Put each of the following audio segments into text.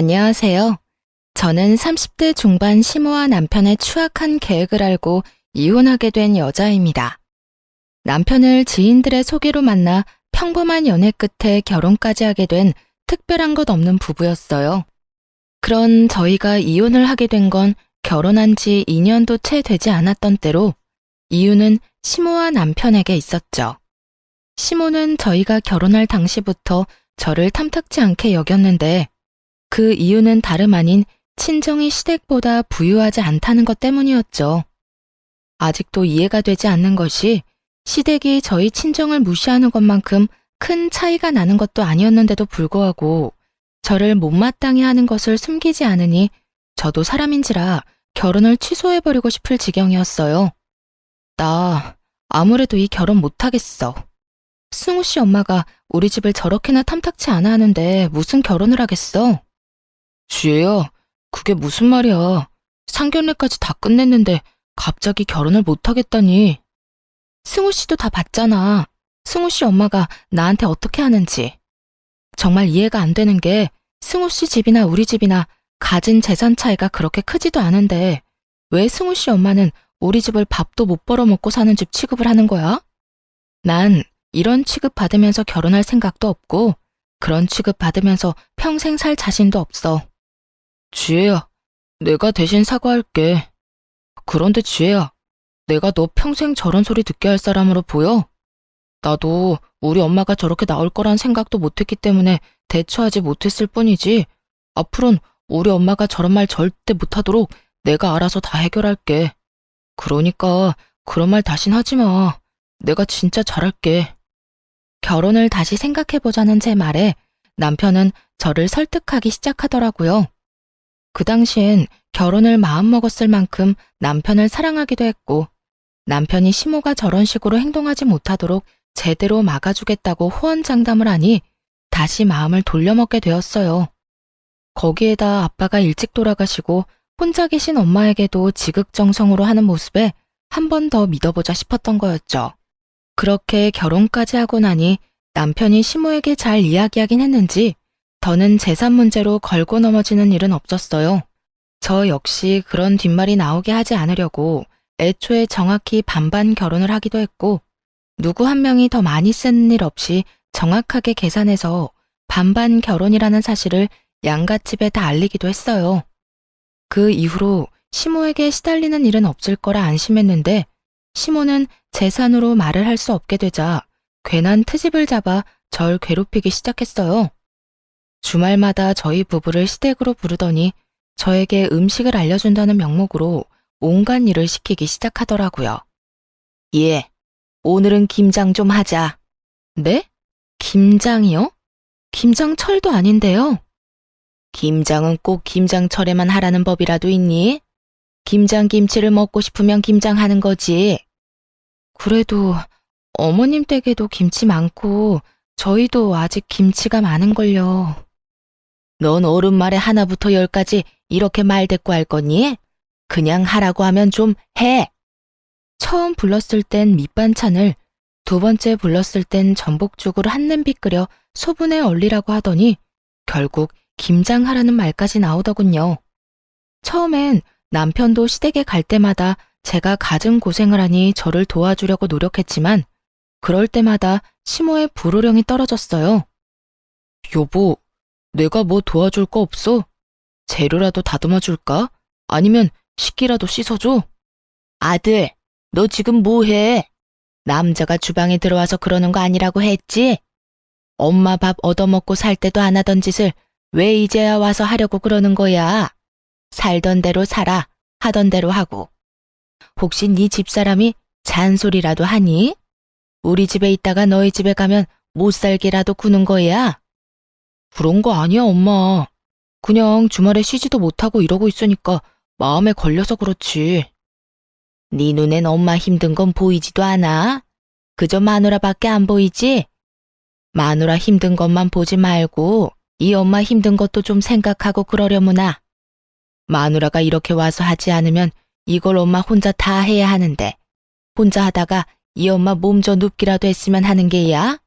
안녕하세요. 저는 30대 중반 시모와 남편의 추악한 계획을 알고 이혼하게 된 여자입니다. 남편을 지인들의 소개로 만나 평범한 연애 끝에 결혼까지 하게 된 특별한 것 없는 부부였어요. 그런 저희가 이혼을 하게 된 건 결혼한 지 2년도 채 되지 않았던 때로 이유는 시모와 남편에게 있었죠. 시모는 저희가 결혼할 당시부터 저를 탐탁지 않게 여겼는데 그 이유는 다름 아닌 친정이 시댁보다 부유하지 않다는 것 때문이었죠. 아직도 이해가 되지 않는 것이 시댁이 저희 친정을 무시하는 것만큼 큰 차이가 나는 것도 아니었는데도 불구하고 저를 못마땅해 하는 것을 숨기지 않으니 저도 사람인지라 결혼을 취소해버리고 싶을 지경이었어요. 나 아무래도 이 결혼 못하겠어. 승우 씨 엄마가 우리 집을 저렇게나 탐탁치 않아 하는데 무슨 결혼을 하겠어? 지혜야, 그게 무슨 말이야. 상견례까지 다 끝냈는데 갑자기 결혼을 못하겠다니. 승우 씨도 다 봤잖아. 승우 씨 엄마가 나한테 어떻게 하는지. 정말 이해가 안 되는 게 승우 씨 집이나 우리 집이나 가진 재산 차이가 그렇게 크지도 않은데 왜 승우 씨 엄마는 우리 집을 밥도 못 벌어먹고 사는 집 취급을 하는 거야? 난 이런 취급 받으면서 결혼할 생각도 없고 그런 취급 받으면서 평생 살 자신도 없어. 지혜야, 내가 대신 사과할게. 그런데 지혜야, 내가 너 평생 저런 소리 듣게 할 사람으로 보여? 나도 우리 엄마가 저렇게 나올 거란 생각도 못했기 때문에 대처하지 못했을 뿐이지. 앞으론 우리 엄마가 저런 말 절대 못하도록 내가 알아서 다 해결할게. 그러니까 그런 말 다신 하지 마. 내가 진짜 잘할게. 결혼을 다시 생각해보자는 제 말에 남편은 저를 설득하기 시작하더라고요. 그 당시엔 결혼을 마음먹었을 만큼 남편을 사랑하기도 했고 남편이 시모가 저런 식으로 행동하지 못하도록 제대로 막아주겠다고 호언장담을 하니 다시 마음을 돌려먹게 되었어요. 거기에다 아빠가 일찍 돌아가시고 혼자 계신 엄마에게도 지극정성으로 하는 모습에 한 번 더 믿어보자 싶었던 거였죠. 그렇게 결혼까지 하고 나니 남편이 시모에게 잘 이야기하긴 했는지 더는 재산 문제로 걸고 넘어지는 일은 없었어요. 저 역시 그런 뒷말이 나오게 하지 않으려고 애초에 정확히 반반 결혼을 하기도 했고 누구 한 명이 더 많이 쓰는 일 없이 정확하게 계산해서 반반 결혼이라는 사실을 양갓집에 다 알리기도 했어요. 그 이후로 시모에게 시달리는 일은 없을 거라 안심했는데 시모는 재산으로 말을 할 수 없게 되자 괜한 트집을 잡아 절 괴롭히기 시작했어요. 주말마다 저희 부부를 시댁으로 부르더니 저에게 음식을 알려준다는 명목으로 온갖 일을 시키기 시작하더라고요. 예, 오늘은 김장 좀 하자. 네? 김장이요? 김장철도 아닌데요. 김장은 꼭 김장철에만 하라는 법이라도 있니? 김장김치를 먹고 싶으면 김장하는 거지. 그래도 어머님 댁에도 김치 많고 저희도 아직 김치가 많은걸요. 넌 어른 말에 하나부터 열까지 이렇게 말대꾸 할 거니? 그냥 하라고 하면 좀 해. 처음 불렀을 땐 밑반찬을, 두 번째 불렀을 땐 전복죽을 한 냄비 끓여 소분에 얼리라고 하더니 결국 김장하라는 말까지 나오더군요. 처음엔 남편도 시댁에 갈 때마다 제가 갖은 고생을 하니 저를 도와주려고 노력했지만 그럴 때마다 시모의 불호령이 떨어졌어요. 여보, 내가 뭐 도와줄 거 없어? 재료라도 다듬어 줄까? 아니면 식기라도 씻어줘? 아들, 너 지금 뭐 해? 남자가 주방에 들어와서 그러는 거 아니라고 했지? 엄마 밥 얻어먹고 살 때도 안 하던 짓을 왜 이제야 와서 하려고 그러는 거야? 살던 대로 살아, 하던 대로 하고. 혹시 네 집사람이 잔소리라도 하니? 우리 집에 있다가 너희 집에 가면 못 살게라도 구는 거야? 그런 거 아니야, 엄마. 그냥 주말에 쉬지도 못하고 이러고 있으니까 마음에 걸려서 그렇지. 네 눈엔 엄마 힘든 건 보이지도 않아? 그저 마누라밖에 안 보이지? 마누라 힘든 것만 보지 말고 이 엄마 힘든 것도 좀 생각하고 그러려무나. 마누라가 이렇게 와서 하지 않으면 이걸 엄마 혼자 다 해야 하는데 혼자 하다가 이 엄마 몸져 눕기라도 했으면 하는 게야?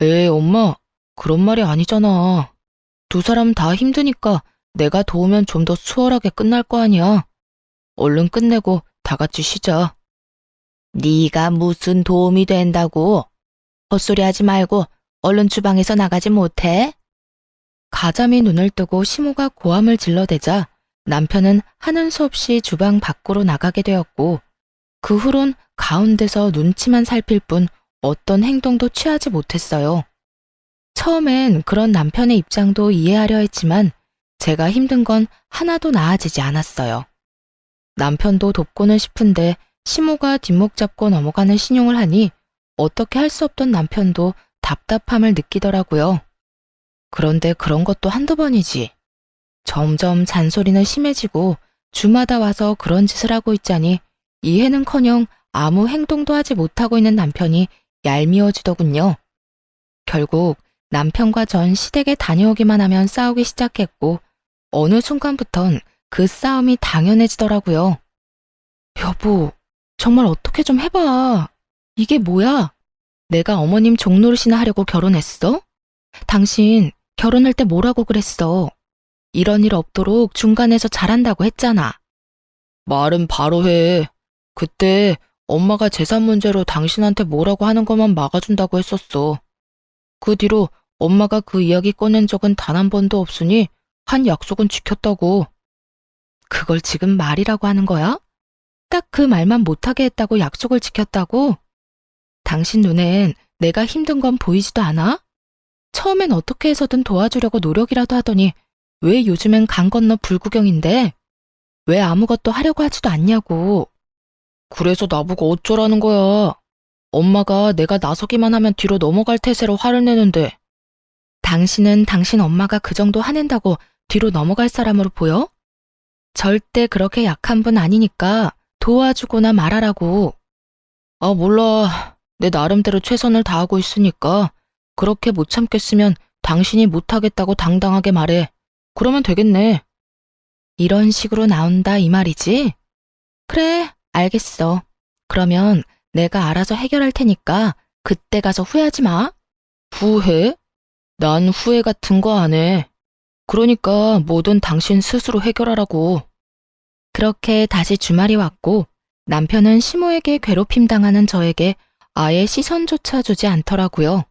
에이, 엄마, 그런 말이 아니잖아. 두 사람 다 힘드니까 내가 도우면 좀 더 수월하게 끝날 거 아니야. 얼른 끝내고 다 같이 쉬자. 네가 무슨 도움이 된다고? 헛소리 하지 말고 얼른 주방에서 나가지 못해? 가자미 눈을 뜨고 시모가 고함을 질러대자 남편은 하는 수 없이 주방 밖으로 나가게 되었고 그 후론 가운데서 눈치만 살필 뿐 어떤 행동도 취하지 못했어요. 처음엔 그런 남편의 입장도 이해하려 했지만 제가 힘든 건 하나도 나아지지 않았어요. 남편도 돕고는 싶은데 시모가 뒷목 잡고 넘어가는 신용을 하니 어떻게 할 수 없던 남편도 답답함을 느끼더라고요. 그런데 그런 것도 한두 번이지. 점점 잔소리는 심해지고 주마다 와서 그런 짓을 하고 있자니 이해는커녕 아무 행동도 하지 못하고 있는 남편이 얄미워지더군요. 결국 남편과 전 시댁에 다녀오기만 하면 싸우기 시작했고 어느 순간부턴 그 싸움이 당연해지더라고요. 여보, 정말 어떻게 좀 해봐. 이게 뭐야? 내가 어머님 종노릇이나 하려고 결혼했어? 당신 결혼할 때 뭐라고 그랬어? 이런 일 없도록 중간에서 잘한다고 했잖아. 말은 바로 해. 그때 엄마가 재산 문제로 당신한테 뭐라고 하는 것만 막아준다고 했었어. 그 뒤로 엄마가 그 이야기 꺼낸 적은 단 한 번도 없으니 한 약속은 지켰다고. 그걸 지금 말이라고 하는 거야? 딱 그 말만 못하게 했다고 약속을 지켰다고? 당신 눈엔 내가 힘든 건 보이지도 않아? 처음엔 어떻게 해서든 도와주려고 노력이라도 하더니 왜 요즘엔 강 건너 불구경인데? 왜 아무것도 하려고 하지도 않냐고. 그래서 나보고 어쩌라는 거야. 엄마가 내가 나서기만 하면 뒤로 넘어갈 태세로 화를 내는데. 당신은 당신 엄마가 그 정도 화낸다고 뒤로 넘어갈 사람으로 보여? 절대 그렇게 약한 분 아니니까 도와주거나 말하라고. 아, 몰라. 내 나름대로 최선을 다하고 있으니까 그렇게 못 참겠으면 당신이 못하겠다고 당당하게 말해. 그러면 되겠네. 이런 식으로 나온다 이 말이지? 그래, 알겠어. 그러면 내가 알아서 해결할 테니까 그때 가서 후회하지 마. 후회? 난 후회 같은 거 안 해. 그러니까 뭐든 당신 스스로 해결하라고. 그렇게 다시 주말이 왔고 남편은 시모에게 괴롭힘 당하는 저에게 아예 시선조차 주지 않더라고요.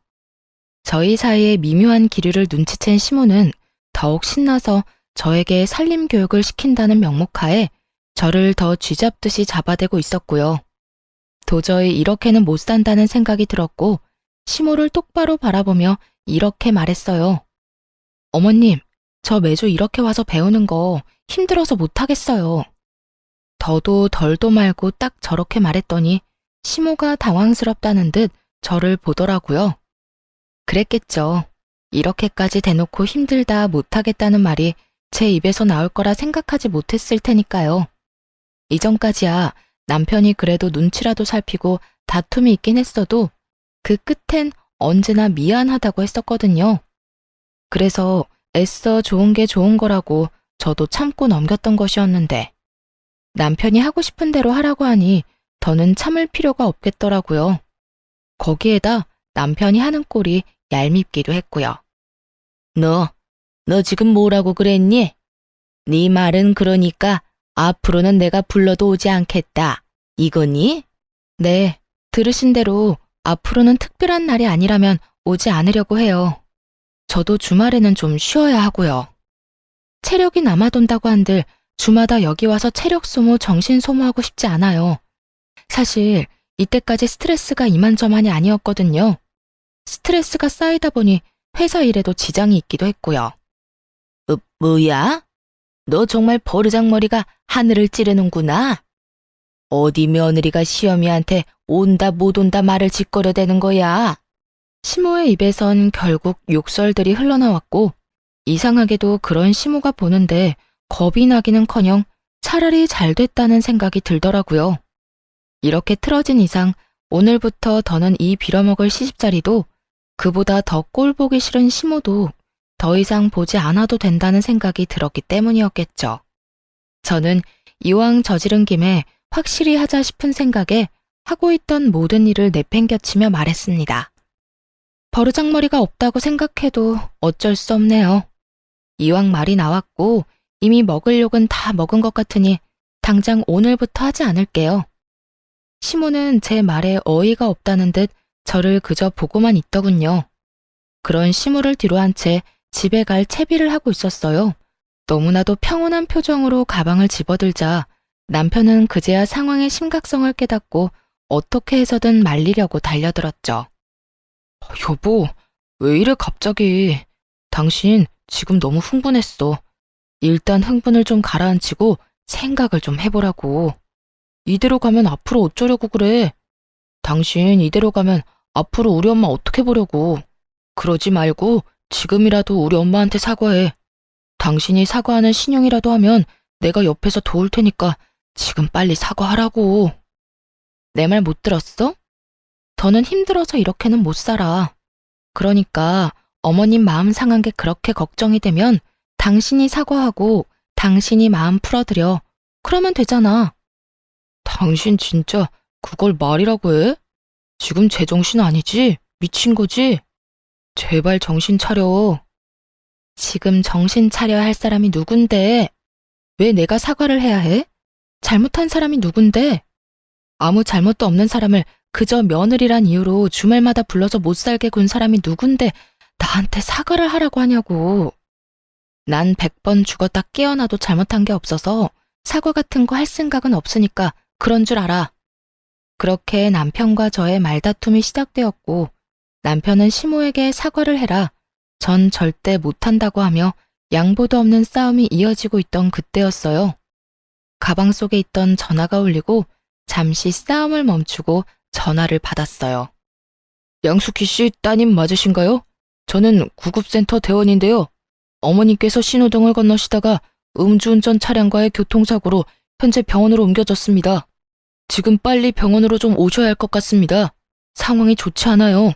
저희 사이의 미묘한 기류를 눈치챈 시모는 더욱 신나서 저에게 살림 교육을 시킨다는 명목하에 저를 더 쥐잡듯이 잡아대고 있었고요. 도저히 이렇게는 못 산다는 생각이 들었고 시모를 똑바로 바라보며 이렇게 말했어요. 어머님, 저 매주 이렇게 와서 배우는 거 힘들어서 못하겠어요. 더도 덜도 말고 딱 저렇게 말했더니 시모가 당황스럽다는 듯 저를 보더라고요. 그랬겠죠. 이렇게까지 대놓고 힘들다 못하겠다는 말이 제 입에서 나올 거라 생각하지 못했을 테니까요. 이전까지야 남편이 그래도 눈치라도 살피고 다툼이 있긴 했어도 그 끝엔 언제나 미안하다고 했었거든요. 그래서 애써 좋은 게 좋은 거라고 저도 참고 넘겼던 것이었는데 남편이 하고 싶은 대로 하라고 하니 더는 참을 필요가 없겠더라고요. 거기에다 남편이 하는 꼴이 얄밉기도 했고요. 너 지금 뭐라고 그랬니? 네 말은 그러니까 앞으로는 내가 불러도 오지 않겠다. 이거니? 네, 들으신 대로 앞으로는 특별한 날이 아니라면 오지 않으려고 해요. 저도 주말에는 좀 쉬어야 하고요. 체력이 남아돈다고 한들 주마다 여기 와서 체력 소모, 정신 소모하고 싶지 않아요. 사실 이때까지 스트레스가 이만저만이 아니었거든요. 스트레스가 쌓이다 보니 회사 일에도 지장이 있기도 했고요. 뭐야? 너 정말 버르장머리가 하늘을 찌르는구나. 어디 며느리가 시어미한테 온다 못 온다 말을 짓거려대는 거야. 시모의 입에선 결국 욕설들이 흘러나왔고 이상하게도 그런 시모가 보는데 겁이 나기는커녕 차라리 잘 됐다는 생각이 들더라고요. 이렇게 틀어진 이상 오늘부터 더는 이 빌어먹을 시집자리도 그보다 더 꼴보기 싫은 시모도 더 이상 보지 않아도 된다는 생각이 들었기 때문이었겠죠. 저는 이왕 저지른 김에 확실히 하자 싶은 생각에 하고 있던 모든 일을 내팽겨치며 말했습니다. 버르장머리가 없다고 생각해도 어쩔 수 없네요. 이왕 말이 나왔고 이미 먹을 욕은 다 먹은 것 같으니 당장 오늘부터 하지 않을게요. 시모는 제 말에 어이가 없다는 듯 저를 그저 보고만 있더군요. 그런 시모를 뒤로 한 채 집에 갈 채비를 하고 있었어요. 너무나도 평온한 표정으로 가방을 집어들자 남편은 그제야 상황의 심각성을 깨닫고 어떻게 해서든 말리려고 달려들었죠. 여보, 왜 이래 갑자기? 당신 지금 너무 흥분했어. 일단 흥분을 좀 가라앉히고 생각을 좀 해보라고. 이대로 가면 앞으로 어쩌려고 그래? 당신 이대로 가면 앞으로 우리 엄마 어떻게 보려고. 그러지 말고 지금이라도 우리 엄마한테 사과해. 당신이 사과하는 신용이라도 하면 내가 옆에서 도울 테니까 지금 빨리 사과하라고. 내 말 못 들었어? 더는 힘들어서 이렇게는 못 살아. 그러니까 어머님 마음 상한 게 그렇게 걱정이 되면 당신이 사과하고 당신이 마음 풀어드려. 그러면 되잖아. 당신 진짜 그걸 말이라고 해? 지금 제정신 아니지? 미친 거지? 제발 정신 차려. 지금 정신 차려야 할 사람이 누군데? 왜 내가 사과를 해야 해? 잘못한 사람이 누군데? 아무 잘못도 없는 사람을 그저 며느리란 이유로 주말마다 불러서 못 살게 군 사람이 누군데 나한테 사과를 하라고 하냐고. 난 100번 죽었다 깨어나도 잘못한 게 없어서 사과 같은 거 할 생각은 없으니까 그런 줄 알아. 그렇게 남편과 저의 말다툼이 시작되었고 남편은 시모에게 사과를 해라. 전 절대 못한다고 하며 양보도 없는 싸움이 이어지고 있던 그때였어요. 가방 속에 있던 전화가 울리고 잠시 싸움을 멈추고 전화를 받았어요. 양수키 씨 따님 맞으신가요? 저는 구급센터 대원인데요. 어머님께서 신호등을 건너시다가 음주운전 차량과의 교통사고로 현재 병원으로 옮겨졌습니다. 지금 빨리 병원으로 좀 오셔야 할 것 같습니다. 상황이 좋지 않아요.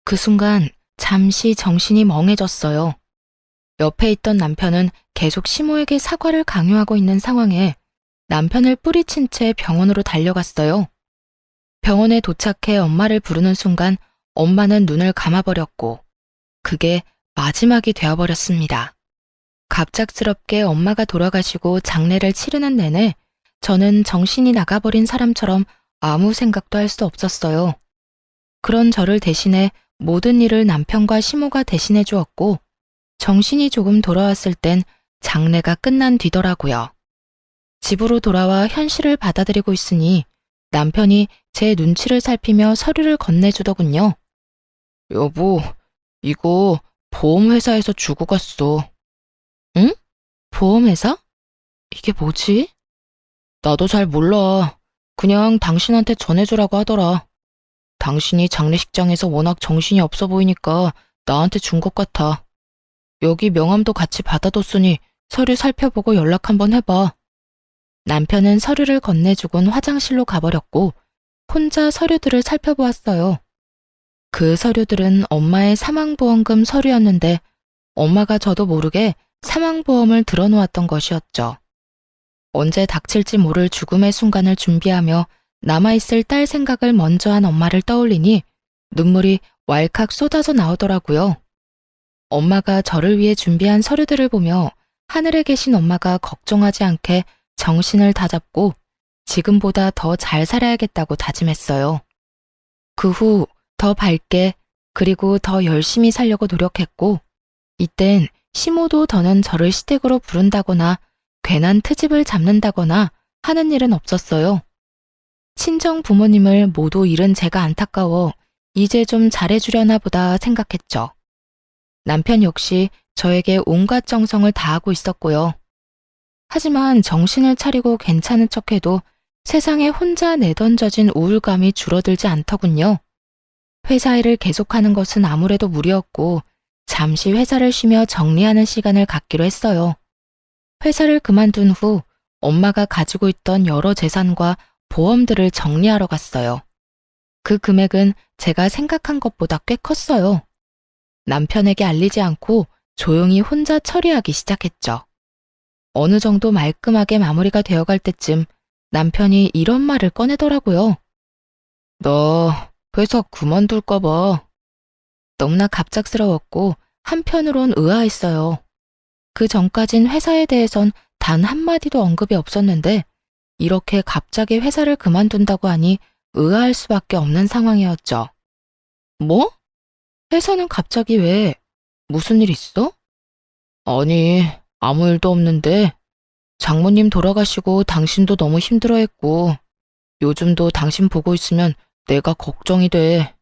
그 순간 잠시 정신이 멍해졌어요. 옆에 있던 남편은 계속 시모에게 사과를 강요하고 있는 상황에 남편을 뿌리친 채 병원으로 달려갔어요. 병원에 도착해 엄마를 부르는 순간 엄마는 눈을 감아버렸고 그게 마지막이 되어버렸습니다. 갑작스럽게 엄마가 돌아가시고 장례를 치르는 내내 저는 정신이 나가버린 사람처럼 아무 생각도 할 수 없었어요. 그런 저를 대신해 모든 일을 남편과 시모가 대신해 주었고 정신이 조금 돌아왔을 땐 장례가 끝난 뒤더라고요. 집으로 돌아와 현실을 받아들이고 있으니 남편이 제 눈치를 살피며 서류를 건네주더군요. 여보, 이거 보험회사에서 주고 갔어. 응? 보험회사? 이게 뭐지? 나도 잘 몰라. 그냥 당신한테 전해주라고 하더라. 당신이 장례식장에서 워낙 정신이 없어 보이니까 나한테 준 것 같아. 여기 명함도 같이 받아뒀으니 서류 살펴보고 연락 한번 해봐. 남편은 서류를 건네주곤 화장실로 가버렸고 혼자 서류들을 살펴보았어요. 그 서류들은 엄마의 사망보험금 서류였는데 엄마가 저도 모르게 사망보험을 들어놓았던 것이었죠. 언제 닥칠지 모를 죽음의 순간을 준비하며 남아있을 딸 생각을 먼저 한 엄마를 떠올리니 눈물이 왈칵 쏟아져 나오더라고요. 엄마가 저를 위해 준비한 서류들을 보며 하늘에 계신 엄마가 걱정하지 않게 정신을 다잡고 지금보다 더 잘 살아야겠다고 다짐했어요. 그 후 더 밝게 그리고 더 열심히 살려고 노력했고 이땐 시모도 더는 저를 시댁으로 부른다거나 괜한 트집을 잡는다거나 하는 일은 없었어요. 친정 부모님을 모두 잃은 제가 안타까워 이제 좀 잘해주려나 보다 생각했죠. 남편 역시 저에게 온갖 정성을 다하고 있었고요. 하지만 정신을 차리고 괜찮은 척해도 세상에 혼자 내던져진 우울감이 줄어들지 않더군요. 회사 일을 계속하는 것은 아무래도 무리였고 잠시 회사를 쉬며 정리하는 시간을 갖기로 했어요. 회사를 그만둔 후 엄마가 가지고 있던 여러 재산과 보험들을 정리하러 갔어요. 그 금액은 제가 생각한 것보다 꽤 컸어요. 남편에게 알리지 않고 조용히 혼자 처리하기 시작했죠. 어느 정도 말끔하게 마무리가 되어갈 때쯤 남편이 이런 말을 꺼내더라고요. 너 회사 그만둘까 봐. 너무나 갑작스러웠고 한편으론 의아했어요. 그 전까진 회사에 대해선 단 한마디도 언급이 없었는데 이렇게 갑자기 회사를 그만둔다고 하니 의아할 수밖에 없는 상황이었죠. 뭐? 회사는 갑자기 왜? 무슨 일 있어? 아니, 아무 일도 없는데 장모님 돌아가시고 당신도 너무 힘들어했고 요즘도 당신 보고 있으면 내가 걱정이 돼.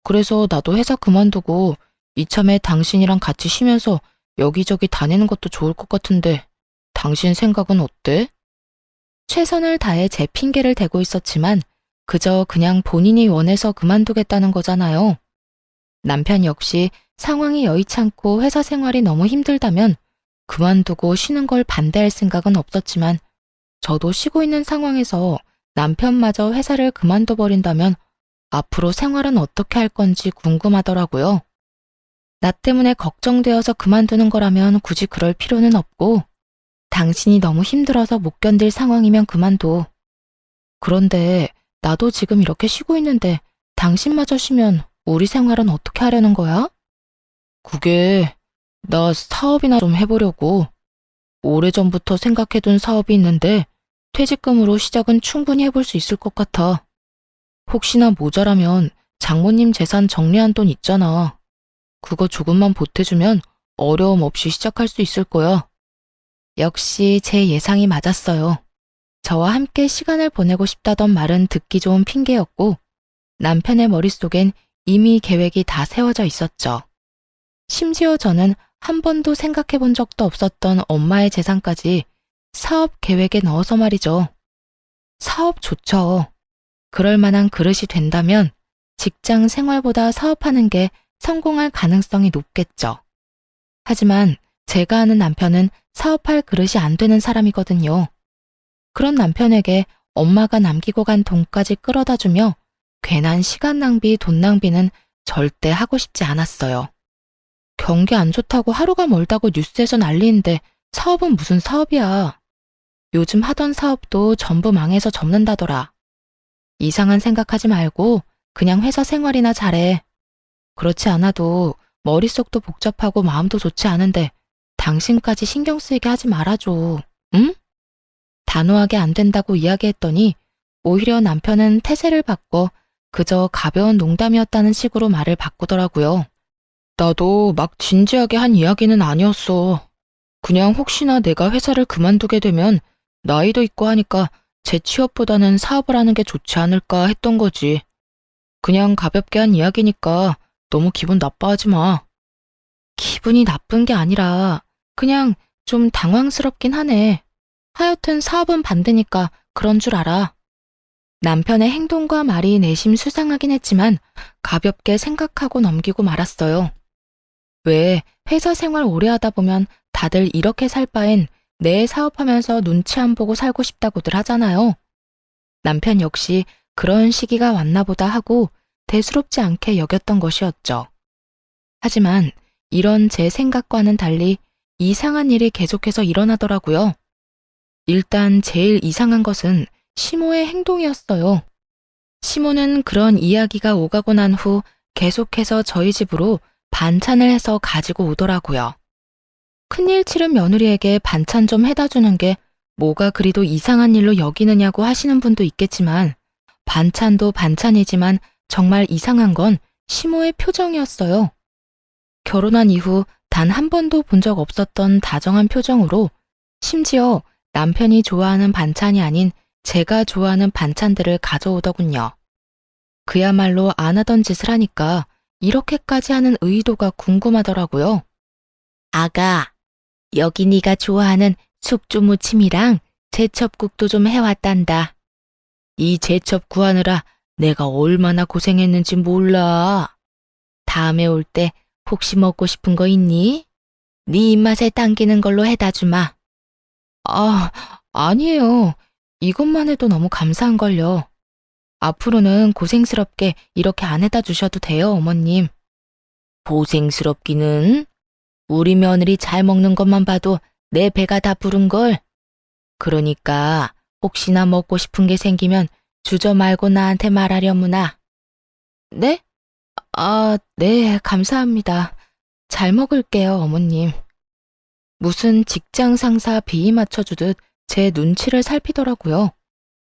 그래서 나도 회사 그만두고 이참에 당신이랑 같이 쉬면서 여기저기 다니는 것도 좋을 것 같은데 당신 생각은 어때? 최선을 다해 제 핑계를 대고 있었지만 그저 그냥 본인이 원해서 그만두겠다는 거잖아요. 남편 역시 상황이 여의찮고 회사 생활이 너무 힘들다면 그만두고 쉬는 걸 반대할 생각은 없었지만 저도 쉬고 있는 상황에서 남편마저 회사를 그만둬 버린다면 앞으로 생활은 어떻게 할 건지 궁금하더라고요. 나 때문에 걱정되어서 그만두는 거라면 굳이 그럴 필요는 없고 당신이 너무 힘들어서 못 견딜 상황이면 그만둬. 그런데 나도 지금 이렇게 쉬고 있는데 당신마저 쉬면 우리 생활은 어떻게 하려는 거야? 그게 나 사업이나 좀 해보려고. 오래전부터 생각해둔 사업이 있는데 퇴직금으로 시작은 충분히 해볼 수 있을 것 같아. 혹시나 모자라면 장모님 재산 정리한 돈 있잖아. 그거 조금만 보태주면 어려움 없이 시작할 수 있을 거야. 역시 제 예상이 맞았어요. 저와 함께 시간을 보내고 싶다던 말은 듣기 좋은 핑계였고 남편의 머릿속엔 이미 계획이 다 세워져 있었죠. 심지어 저는 한 번도 생각해 본 적도 없었던 엄마의 재산까지 사업 계획에 넣어서 말이죠. 사업 좋죠. 그럴 만한 그릇이 된다면 직장 생활보다 사업하는 게 성공할 가능성이 높겠죠. 하지만 제가 아는 남편은 사업할 그릇이 안 되는 사람이거든요. 그런 남편에게 엄마가 남기고 간 돈까지 끌어다 주며 괜한 시간 낭비, 돈 낭비는 절대 하고 싶지 않았어요. 경기 안 좋다고 하루가 멀다고 뉴스에서 난리인데 사업은 무슨 사업이야. 요즘 하던 사업도 전부 망해서 접는다더라. 이상한 생각하지 말고 그냥 회사 생활이나 잘해. 그렇지 않아도 머릿속도 복잡하고 마음도 좋지 않은데 당신까지 신경 쓰이게 하지 말아줘. 응? 단호하게 안 된다고 이야기했더니 오히려 남편은 태세를 바꿔 그저 가벼운 농담이었다는 식으로 말을 바꾸더라고요. 나도 막 진지하게 한 이야기는 아니었어. 그냥 혹시나 내가 회사를 그만두게 되면 나이도 있고 하니까 재취업보다는 사업을 하는 게 좋지 않을까 했던 거지. 그냥 가볍게 한 이야기니까 너무 기분 나빠하지 마. 기분이 나쁜 게 아니라 그냥 좀 당황스럽긴 하네. 하여튼 사업은 반대니까 그런 줄 알아. 남편의 행동과 말이 내심 수상하긴 했지만 가볍게 생각하고 넘기고 말았어요. 왜 회사 생활 오래 하다 보면 다들 이렇게 살 바엔 내 사업하면서 눈치 안 보고 살고 싶다고들 하잖아요. 남편 역시 그런 시기가 왔나 보다 하고 대수롭지 않게 여겼던 것이었죠. 하지만 이런 제 생각과는 달리 이상한 일이 계속해서 일어나더라고요. 일단 제일 이상한 것은 시모의 행동이었어요. 시모는 그런 이야기가 오가고 난 후 계속해서 저희 집으로 반찬을 해서 가지고 오더라고요. 큰일 치른 며느리에게 반찬 좀 해다 주는 게 뭐가 그리도 이상한 일로 여기느냐고 하시는 분도 있겠지만 반찬도 반찬이지만 정말 이상한 건 시모의 표정이었어요. 결혼한 이후 단 한 번도 본 적 없었던 다정한 표정으로 심지어 남편이 좋아하는 반찬이 아닌 제가 좋아하는 반찬들을 가져오더군요. 그야말로 안 하던 짓을 하니까 이렇게까지 하는 의도가 궁금하더라고요. 아가, 여기 네가 좋아하는 숙주무침이랑 제첩국도 좀 해왔단다. 이 제첩 구하느라 내가 얼마나 고생했는지 몰라. 다음에 올 때 혹시 먹고 싶은 거 있니? 네 입맛에 당기는 걸로 해다 주마. 아, 아니에요. 이것만 해도 너무 감사한걸요. 앞으로는 고생스럽게 이렇게 안 해다 주셔도 돼요, 어머님. 고생스럽기는? 우리 며느리 잘 먹는 것만 봐도 내 배가 다 부른걸. 그러니까 혹시나 먹고 싶은 게 생기면 주저 말고 나한테 말하려무나. 네? 아, 네, 감사합니다. 잘 먹을게요, 어머님. 무슨 직장 상사 비위 맞춰주듯 제 눈치를 살피더라고요.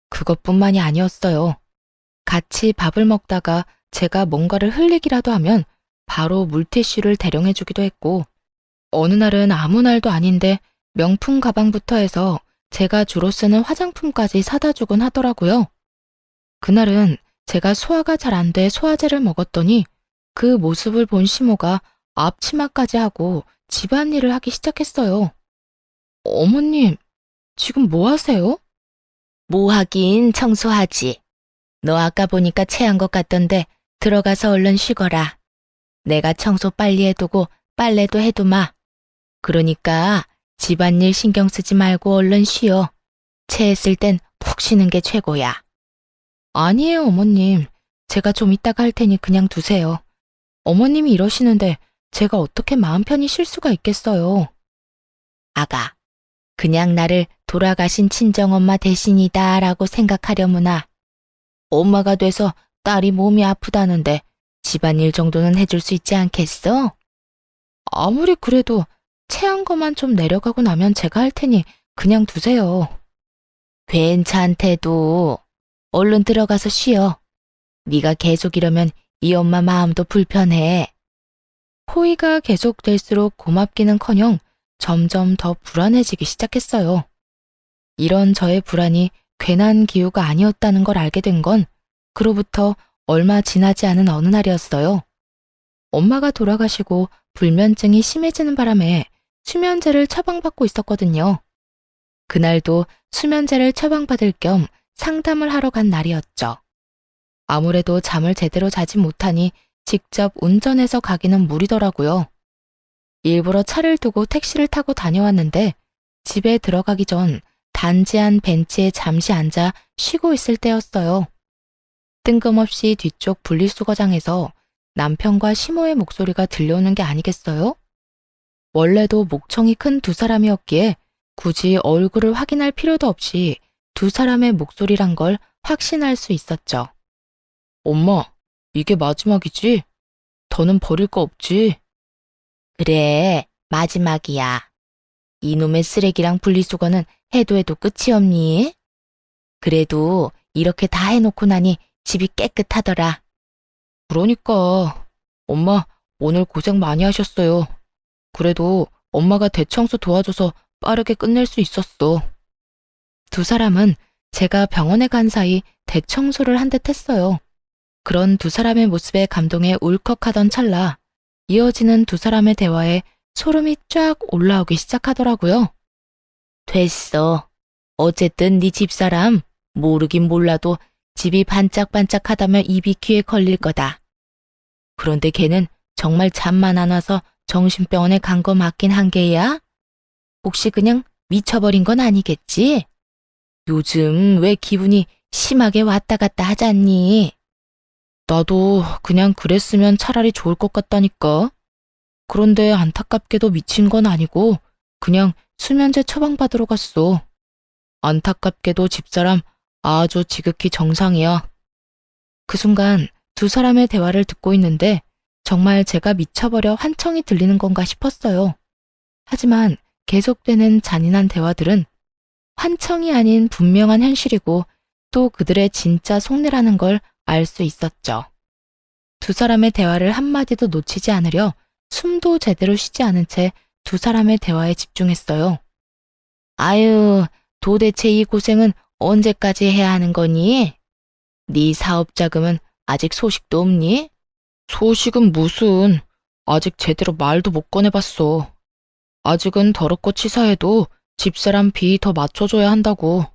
그것뿐만이 아니었어요. 같이 밥을 먹다가 제가 뭔가를 흘리기라도 하면 바로 물티슈를 대령해주기도 했고, 어느 날은 아무 날도 아닌데 명품 가방부터 해서 제가 주로 쓰는 화장품까지 사다 주곤 하더라고요. 그날은 제가 소화가 잘 안 돼 소화제를 먹었더니 그 모습을 본 시모가 앞치마까지 하고 집안일을 하기 시작했어요. 어머님, 지금 뭐 하세요? 뭐 하긴 청소하지. 너 아까 보니까 체한 것 같던데 들어가서 얼른 쉬거라. 내가 청소 빨리 해두고 빨래도 해두마. 그러니까 집안일 신경 쓰지 말고 얼른 쉬어. 체했을 땐 푹 쉬는 게 최고야. 아니에요, 어머님. 제가 좀 이따가 할 테니 그냥 두세요. 어머님이 이러시는데 제가 어떻게 마음 편히 쉴 수가 있겠어요. 아가, 그냥 나를 돌아가신 친정엄마 대신이다 라고 생각하려무나. 엄마가 돼서 딸이 몸이 아프다는데 집안일 정도는 해줄 수 있지 않겠어? 아무리 그래도 체한 것만 좀 내려가고 나면 제가 할 테니 그냥 두세요. 괜찮대도 얼른 들어가서 쉬어. 네가 계속 이러면 이 엄마 마음도 불편해. 호의가 계속될수록 고맙기는커녕 점점 더 불안해지기 시작했어요. 이런 저의 불안이 괜한 기우가 아니었다는 걸 알게 된 건 그로부터 얼마 지나지 않은 어느 날이었어요. 엄마가 돌아가시고 불면증이 심해지는 바람에 수면제를 처방받고 있었거든요. 그날도 수면제를 처방받을 겸 상담을 하러 간 날이었죠. 아무래도 잠을 제대로 자지 못하니 직접 운전해서 가기는 무리더라고요. 일부러 차를 두고 택시를 타고 다녀왔는데 집에 들어가기 전 단지 한 벤치에 잠시 앉아 쉬고 있을 때였어요. 뜬금없이 뒤쪽 분리수거장에서 남편과 시모의 목소리가 들려오는 게 아니겠어요? 원래도 목청이 큰 두 사람이었기에 굳이 얼굴을 확인할 필요도 없이 두 사람의 목소리란 걸 확신할 수 있었죠. 엄마, 이게 마지막이지? 더는 버릴 거 없지? 그래, 마지막이야. 이놈의 쓰레기랑 분리수거는 해도 해도 끝이 없니? 그래도 이렇게 다 해놓고 나니 집이 깨끗하더라. 그러니까 엄마 오늘 고생 많이 하셨어요. 그래도 엄마가 대청소 도와줘서 빠르게 끝낼 수 있었어. 두 사람은 제가 병원에 간 사이 대청소를 한 듯 했어요. 그런 두 사람의 모습에 감동해 울컥하던 찰나 이어지는 두 사람의 대화에 소름이 쫙 올라오기 시작하더라고요. 됐어. 어쨌든 네 집사람 모르긴 몰라도 집이 반짝반짝하다며 입이 귀에 걸릴 거다. 그런데 걔는 정말 잠만 안 와서 정신병원에 간 거 맞긴 한 게야? 혹시 그냥 미쳐버린 건 아니겠지? 요즘 왜 기분이 심하게 왔다 갔다 하잖니? 나도 그냥 그랬으면 차라리 좋을 것 같다니까. 그런데 안타깝게도 미친 건 아니고 그냥 수면제 처방받으러 갔어. 안타깝게도 집사람 아주 지극히 정상이야. 그 순간 두 사람의 대화를 듣고 있는데 정말 제가 미쳐버려 환청이 들리는 건가 싶었어요. 하지만 계속되는 잔인한 대화들은 환청이 아닌 분명한 현실이고 또 그들의 진짜 속내라는 걸 알 수 있었죠. 두 사람의 대화를 한마디도 놓치지 않으려 숨도 제대로 쉬지 않은 채 두 사람의 대화에 집중했어요. 아유, 도대체 이 고생은 언제까지 해야 하는 거니? 네 사업 자금은 아직 소식도 없니? 소식은 무슨, 아직 제대로 말도 못 꺼내봤어. 아직은 더럽고 치사해도 집사람 비 더 맞춰줘야 한다고.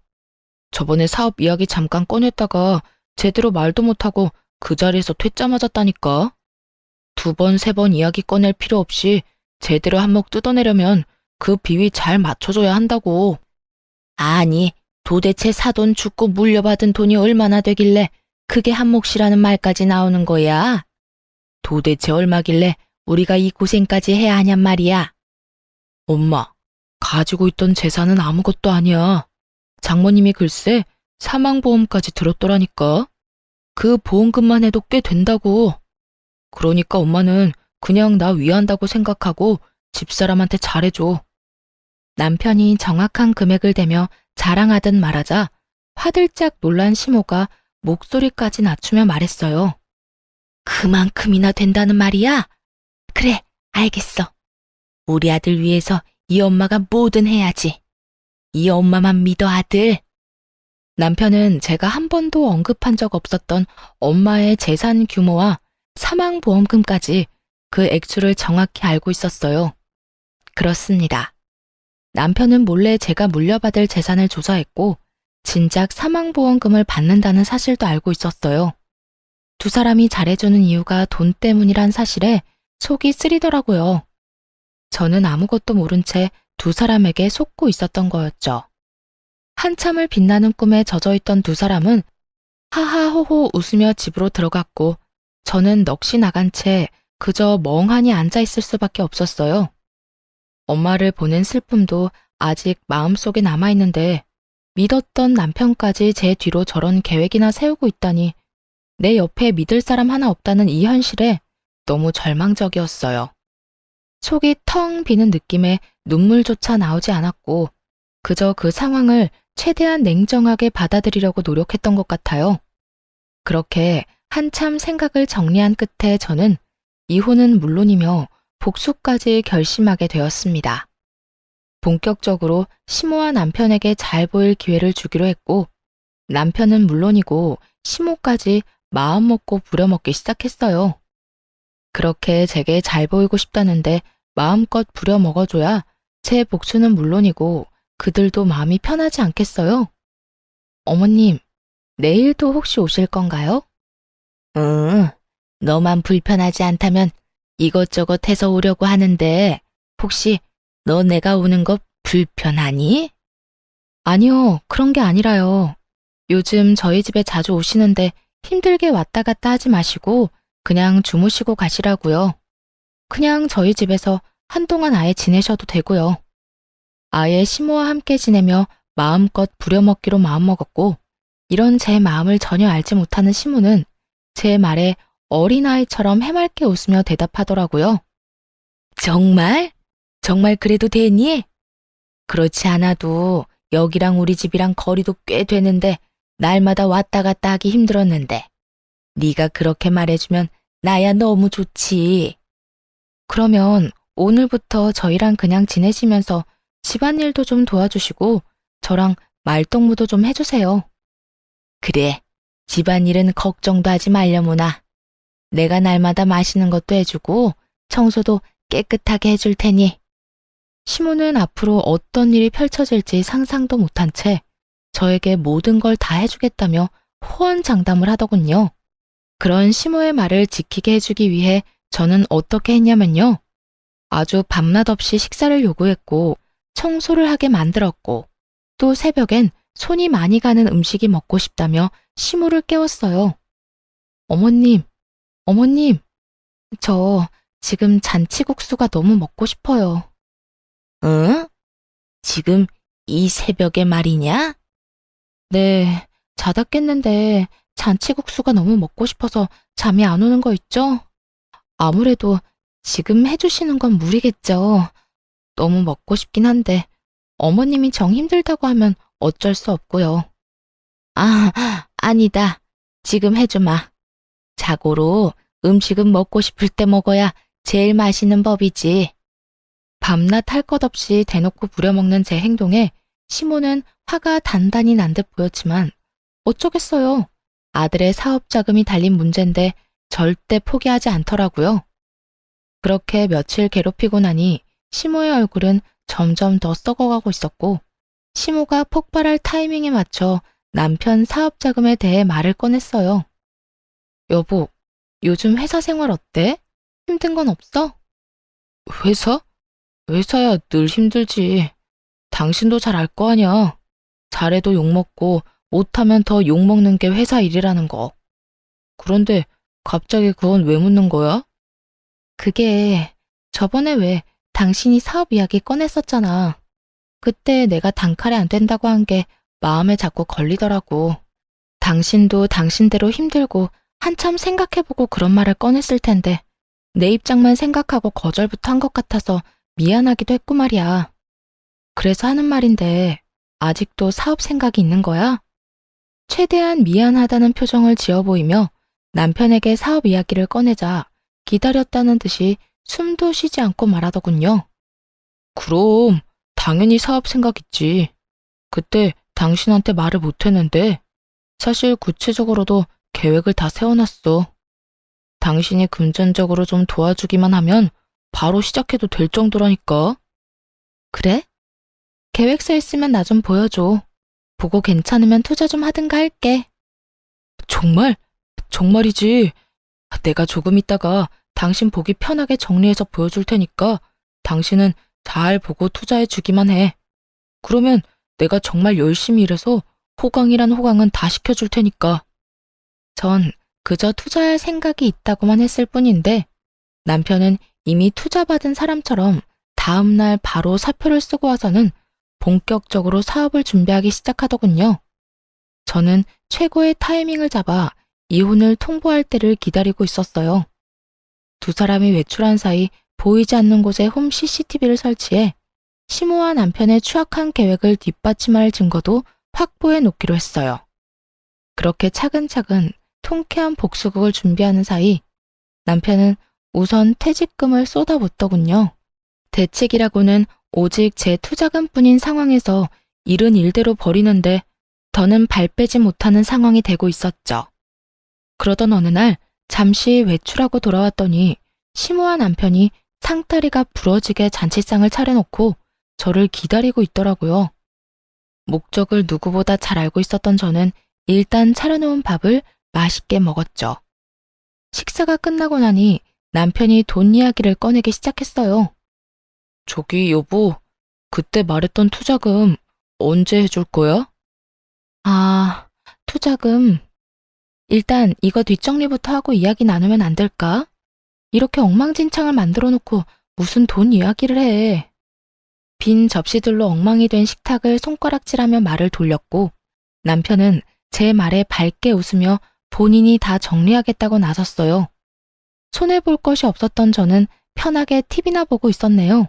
저번에 사업 이야기 잠깐 꺼냈다가 제대로 말도 못하고 그 자리에서 퇴짜 맞았다니까. 두 번, 세 번 이야기 꺼낼 필요 없이 제대로 한몫 뜯어내려면 그 비위 잘 맞춰줘야 한다고. 아니, 도대체 사돈 죽고 물려받은 돈이 얼마나 되길래 그게 한몫이라는 말까지 나오는 거야? 도대체 얼마길래 우리가 이 고생까지 해야 하냔 말이야. 엄마, 가지고 있던 재산은 아무것도 아니야. 장모님이 글쎄 사망보험까지 들었더라니까. 그 보험금만 해도 꽤 된다고. 그러니까 엄마는 그냥 나 위한다고 생각하고 집사람한테 잘해줘. 남편이 정확한 금액을 대며 자랑하듯 말하자 화들짝 놀란 시모가 목소리까지 낮추며 말했어요. 그만큼이나 된다는 말이야? 그래, 알겠어. 우리 아들 위해서 이 엄마가 뭐든 해야지. 이 엄마만 믿어, 아들. 남편은 제가 한 번도 언급한 적 없었던 엄마의 재산 규모와 사망보험금까지 그 액수를 정확히 알고 있었어요. 그렇습니다. 남편은 몰래 제가 물려받을 재산을 조사했고 진작 사망보험금을 받는다는 사실도 알고 있었어요. 두 사람이 잘해주는 이유가 돈 때문이란 사실에 속이 쓰리더라고요. 저는 아무것도 모른 채 두 사람에게 속고 있었던 거였죠. 한참을 빛나는 꿈에 젖어있던 두 사람은 하하호호 웃으며 집으로 들어갔고 저는 넋이 나간 채 그저 멍하니 앉아있을 수밖에 없었어요. 엄마를 보낸 슬픔도 아직 마음속에 남아있는데 믿었던 남편까지 제 뒤로 저런 계획이나 세우고 있다니 내 옆에 믿을 사람 하나 없다는 이 현실에 너무 절망적이었어요. 속이 텅 비는 느낌에 눈물조차 나오지 않았고 그저 그 상황을 최대한 냉정하게 받아들이려고 노력했던 것 같아요. 그렇게 한참 생각을 정리한 끝에 저는 이혼은 물론이며 복수까지 결심하게 되었습니다. 본격적으로 시모와 남편에게 잘 보일 기회를 주기로 했고 남편은 물론이고 시모까지 마음먹고 부려먹기 시작했어요. 그렇게 제게 잘 보이고 싶다는데 마음껏 부려먹어줘야 제 복수는 물론이고 그들도 마음이 편하지 않겠어요? 어머님, 내일도 혹시 오실 건가요? 응, 너만 불편하지 않다면 이것저것 해서 오려고 하는데 혹시 너 내가 오는 거 불편하니? 아니요, 그런 게 아니라요. 요즘 저희 집에 자주 오시는데 힘들게 왔다 갔다 하지 마시고 그냥 주무시고 가시라고요. 그냥 저희 집에서 한동안 아예 지내셔도 되고요. 아예 시모와 함께 지내며 마음껏 부려먹기로 마음먹었고 이런 제 마음을 전혀 알지 못하는 시모는 제 말에 어린아이처럼 해맑게 웃으며 대답하더라고요. 정말? 정말 그래도 되니? 그렇지 않아도 여기랑 우리 집이랑 거리도 꽤 되는데 날마다 왔다 갔다 하기 힘들었는데 네가 그렇게 말해주면 나야 너무 좋지. 그러면 오늘부터 저희랑 그냥 지내시면서 집안일도 좀 도와주시고 저랑 말동무도 좀 해주세요. 그래, 집안일은 걱정도 하지 말려무나. 내가 날마다 마시는 것도 해주고 청소도 깨끗하게 해줄 테니. 시모는 앞으로 어떤 일이 펼쳐질지 상상도 못한 채 저에게 모든 걸 다 해주겠다며 호언장담을 하더군요. 그런 시모의 말을 지키게 해주기 위해 저는 어떻게 했냐면요. 아주 밤낮 없이 식사를 요구했고 청소를 하게 만들었고 또 새벽엔 손이 많이 가는 음식이 먹고 싶다며 시모를 깨웠어요. 어머님, 어머님, 저 지금 잔치국수가 너무 먹고 싶어요. 응? 지금 이 새벽에 말이냐? 네, 자다 깼는데 잔치국수가 너무 먹고 싶어서 잠이 안 오는 거 있죠? 아무래도 지금 해주시는 건 무리겠죠. 너무 먹고 싶긴 한데 어머님이 정 힘들다고 하면 어쩔 수 없고요. 아, 아니다. 지금 해주마. 자고로 음식은 먹고 싶을 때 먹어야 제일 맛있는 법이지. 밤낮 할 것 없이 대놓고 부려먹는 제 행동에 시모는 화가 단단히 난 듯 보였지만 어쩌겠어요. 아들의 사업 자금이 달린 문제인데 절대 포기하지 않더라고요. 그렇게 며칠 괴롭히고 나니 시모의 얼굴은 점점 더 썩어가고 있었고 시모가 폭발할 타이밍에 맞춰 남편 사업 자금에 대해 말을 꺼냈어요. 여보, 요즘 회사 생활 어때? 힘든 건 없어? 회사? 회사야 늘 힘들지. 당신도 잘 알 거 아냐. 잘해도 욕먹고 못하면 더 욕먹는 게 회사 일이라는 거. 그런데 갑자기 그건 왜 묻는 거야? 그게 저번에 왜 당신이 사업 이야기 꺼냈었잖아. 그때 내가 단칼에 안 된다고 한 게 마음에 자꾸 걸리더라고. 당신도 당신대로 힘들고 한참 생각해보고 그런 말을 꺼냈을 텐데 내 입장만 생각하고 거절부터 한 것 같아서 미안하기도 했고 말이야. 그래서 하는 말인데 아직도 사업 생각이 있는 거야? 최대한 미안하다는 표정을 지어 보이며 남편에게 사업 이야기를 꺼내자 기다렸다는 듯이 숨도 쉬지 않고 말하더군요. 그럼 당연히 사업 생각 있지. 그때 당신한테 말을 못했는데 사실 구체적으로도 계획을 다 세워놨어. 당신이 금전적으로 좀 도와주기만 하면 바로 시작해도 될 정도라니까. 그래? 계획서 있으면 나 좀 보여줘. 보고 괜찮으면 투자 좀 하든가 할게. 정말? 정말이지. 내가 조금 있다가 당신 보기 편하게 정리해서 보여줄 테니까 당신은 잘 보고 투자해 주기만 해. 그러면 내가 정말 열심히 일해서 호강이란 호강은 다 시켜줄 테니까. 전 그저 투자할 생각이 있다고만 했을 뿐인데 남편은 이미 투자받은 사람처럼 다음날 바로 사표를 쓰고 와서는 본격적으로 사업을 준비하기 시작하더군요. 저는 최고의 타이밍을 잡아 이혼을 통보할 때를 기다리고 있었어요. 두 사람이 외출한 사이 보이지 않는 곳에 홈 CCTV를 설치해 시모와 남편의 추악한 계획을 뒷받침할 증거도 확보해 놓기로 했어요. 그렇게 차근차근 통쾌한 복수극을 준비하는 사이 남편은 우선 퇴직금을 쏟아붓더군요. 대책이라고는 오직 제 투자금뿐인 상황에서 일은 일대로 벌이는데 더는 발 빼지 못하는 상황이 되고 있었죠. 그러던 어느 날 잠시 외출하고 돌아왔더니 시모와 남편이 상다리가 부러지게 잔치상을 차려놓고 저를 기다리고 있더라고요. 목적을 누구보다 잘 알고 있었던 저는 일단 차려놓은 밥을 맛있게 먹었죠. 식사가 끝나고 나니 남편이 돈 이야기를 꺼내기 시작했어요. 저기 여보, 그때 말했던 투자금 언제 해줄 거야? 아, 투자금. 일단 이거 뒷정리부터 하고 이야기 나누면 안 될까? 이렇게 엉망진창을 만들어 놓고 무슨 돈 이야기를 해. 빈 접시들로 엉망이 된 식탁을 손가락질하며 말을 돌렸고 남편은 제 말에 밝게 웃으며 본인이 다 정리하겠다고 나섰어요. 손해볼 것이 없었던 저는 편하게 TV나 보고 있었네요.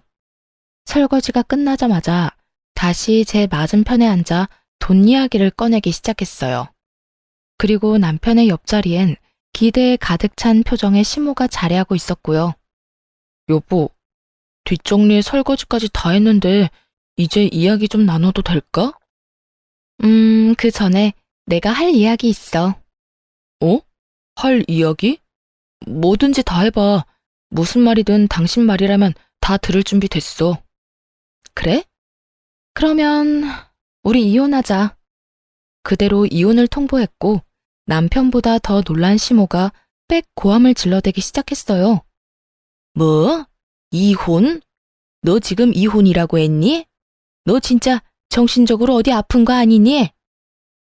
설거지가 끝나자마자 다시 제 맞은편에 앉아 돈 이야기를 꺼내기 시작했어요. 그리고 남편의 옆자리엔 기대에 가득 찬 표정의 시모가 자리하고 있었고요. 여보, 뒷정리에 설거지까지 다 했는데 이제 이야기 좀 나눠도 될까? 그 전에 내가 할 이야기 있어. 어? 할 이야기? 뭐든지 다 해봐. 무슨 말이든 당신 말이라면 다 들을 준비 됐어. 그래? 그러면 우리 이혼하자. 그대로 이혼을 통보했고 남편보다 더 놀란 시모가 빽 고함을 질러대기 시작했어요. 뭐? 이혼? 너 지금 이혼이라고 했니? 너 진짜 정신적으로 어디 아픈 거 아니니?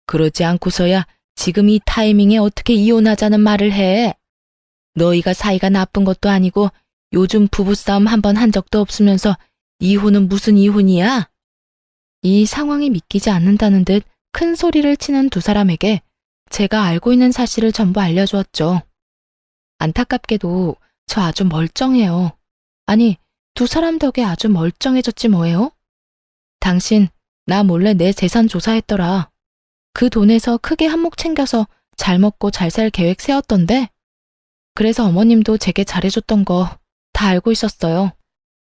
그러지 않고서야 지금 이 타이밍에 어떻게 이혼하자는 말을 해? 너희가 사이가 나쁜 것도 아니고 요즘 부부싸움 한 번 한 적도 없으면서 이혼은 무슨 이혼이야? 이 상황이 믿기지 않는다는 듯 큰 소리를 치는 두 사람에게 제가 알고 있는 사실을 전부 알려주었죠. 안타깝게도 저 아주 멀쩡해요. 아니, 두 사람 덕에 아주 멀쩡해졌지 뭐예요? 당신, 나 몰래 내 재산 조사했더라. 그 돈에서 크게 한몫 챙겨서 잘 먹고 잘 살 계획 세웠던데? 그래서 어머님도 제게 잘해줬던 거 다 알고 있었어요.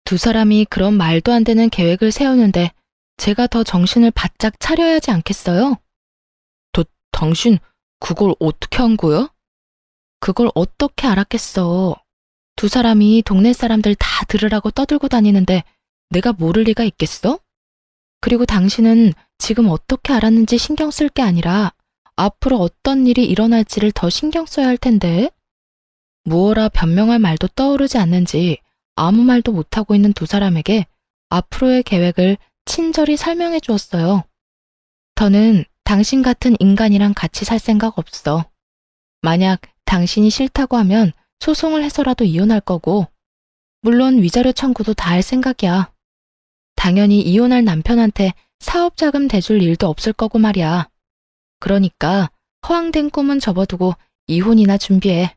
두 사람이 그런 말도 안 되는 계획을 세우는데 제가 더 정신을 바짝 차려야 하지 않겠어요? 당신 그걸 어떻게 한 거야? 그걸 어떻게 알았겠어. 두 사람이 동네 사람들 다 들으라고 떠들고 다니는데 내가 모를 리가 있겠어? 그리고 당신은 지금 어떻게 알았는지 신경 쓸 게 아니라 앞으로 어떤 일이 일어날지를 더 신경 써야 할 텐데. 무어라 변명할 말도 떠오르지 않는지 아무 말도 못하고 있는 두 사람에게 앞으로의 계획을 친절히 설명해 주었어요. 더는 당신 같은 인간이랑 같이 살 생각 없어. 만약 당신이 싫다고 하면 소송을 해서라도 이혼할 거고, 물론 위자료 청구도 다 할 생각이야. 당연히 이혼할 남편한테 사업자금 대줄 일도 없을 거고 말이야. 그러니까 허황된 꿈은 접어두고 이혼이나 준비해.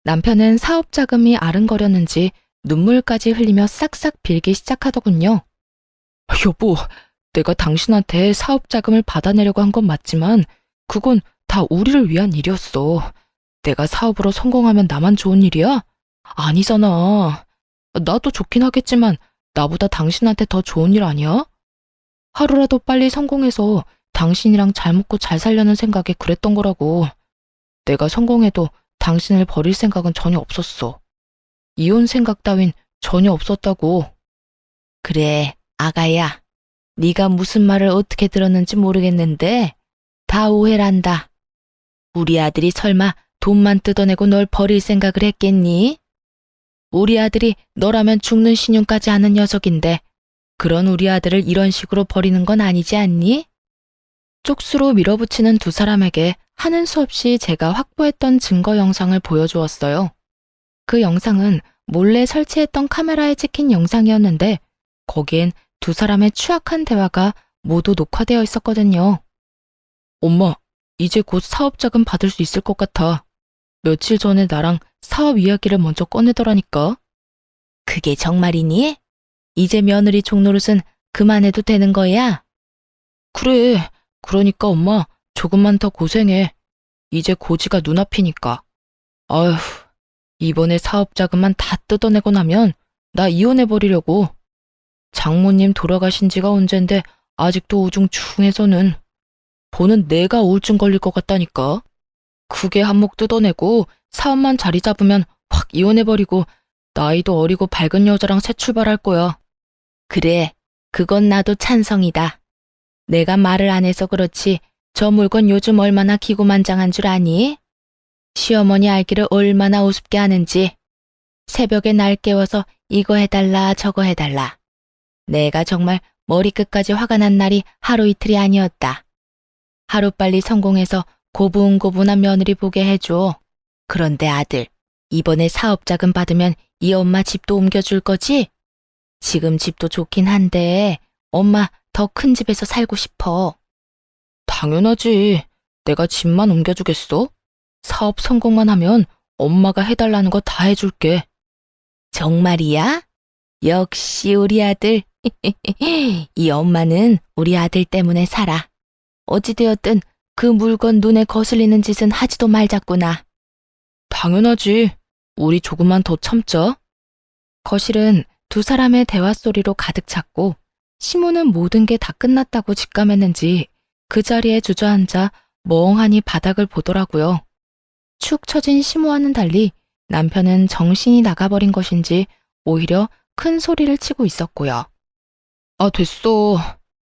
남편은 사업자금이 아른거렸는지 눈물까지 흘리며 싹싹 빌기 시작하더군요. 여보, 내가 당신한테 사업 자금을 받아내려고 한 건 맞지만 그건 다 우리를 위한 일이었어. 내가 사업으로 성공하면 나만 좋은 일이야? 아니잖아. 나도 좋긴 하겠지만 나보다 당신한테 더 좋은 일 아니야? 하루라도 빨리 성공해서 당신이랑 잘 먹고 잘 살려는 생각에 그랬던 거라고. 내가 성공해도 당신을 버릴 생각은 전혀 없었어. 이혼 생각 따윈 전혀 없었다고. 그래, 아가야. 네가 무슨 말을 어떻게 들었는지 모르겠는데 다 오해란다. 우리 아들이 설마 돈만 뜯어내고 널 버릴 생각을 했겠니? 우리 아들이 너라면 죽는 신용까지 하는 녀석인데 그런 우리 아들을 이런 식으로 버리는 건 아니지 않니? 쪽수로 밀어붙이는 두 사람에게 하는 수 없이 제가 확보했던 증거 영상을 보여주었어요. 그 영상은 몰래 설치했던 카메라에 찍힌 영상이었는데 거기엔 두 사람의 추악한 대화가 모두 녹화되어 있었거든요. 엄마, 이제 곧 사업 자금 받을 수 있을 것 같아. 며칠 전에 나랑 사업 이야기를 먼저 꺼내더라니까. 그게 정말이니? 이제 며느리 종노릇은 그만해도 되는 거야? 그래, 그러니까 엄마 조금만 더 고생해. 이제 고지가 눈앞이니까. 아휴, 이번에 사업 자금만 다 뜯어내고 나면 나 이혼해버리려고. 장모님 돌아가신 지가 언젠데 아직도 우중충해서는. 보는 내가 우울증 걸릴 것 같다니까. 크게 한몫 뜯어내고 사업만 자리 잡으면 확 이혼해버리고 나이도 어리고 밝은 여자랑 새 출발할 거야. 그래, 그건 나도 찬성이다. 내가 말을 안 해서 그렇지 저 물건 요즘 얼마나 기고만장한 줄 아니? 시어머니 알기를 얼마나 우습게 하는지. 새벽에 날 깨워서 이거 해달라 저거 해달라. 내가 정말 머리끝까지 화가 난 날이 하루 이틀이 아니었다. 하루빨리 성공해서 고분고분한 며느리 보게 해줘. 그런데 아들, 이번에 사업 자금 받으면 이 엄마 집도 옮겨줄 거지? 지금 집도 좋긴 한데 엄마 더 큰 집에서 살고 싶어. 당연하지. 내가 집만 옮겨주겠어? 사업 성공만 하면 엄마가 해달라는 거 다 해줄게. 정말이야? 역시 우리 아들. 이 엄마는 우리 아들 때문에 살아. 어찌되었든 그 물건 눈에 거슬리는 짓은 하지도 말자꾸나. 당연하지. 우리 조금만 더 참자. 거실은 두 사람의 대화 소리로 가득 찼고 시모는 모든 게 다 끝났다고 직감했는지 그 자리에 주저앉아 멍하니 바닥을 보더라고요. 축 처진 시모와는 달리 남편은 정신이 나가버린 것인지 오히려 큰 소리를 치고 있었고요. 아, 됐어.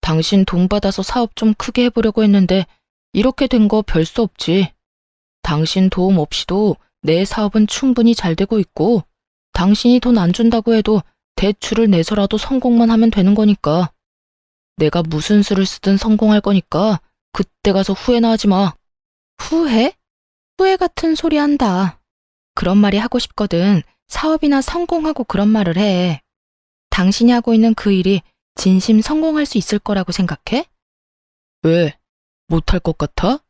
당신 돈 받아서 사업 좀 크게 해보려고 했는데 이렇게 된 거 별 수 없지. 당신 도움 없이도 내 사업은 충분히 잘 되고 있고 당신이 돈 안 준다고 해도 대출을 내서라도 성공만 하면 되는 거니까. 내가 무슨 수를 쓰든 성공할 거니까 그때 가서 후회나 하지 마. 후회? 후회 같은 소리 한다. 그런 말이 하고 싶거든. 사업이나 성공하고 그런 말을 해. 당신이 하고 있는 그 일이 진심 성공할 수 있을 거라고 생각해? 왜? 못할 것 같아?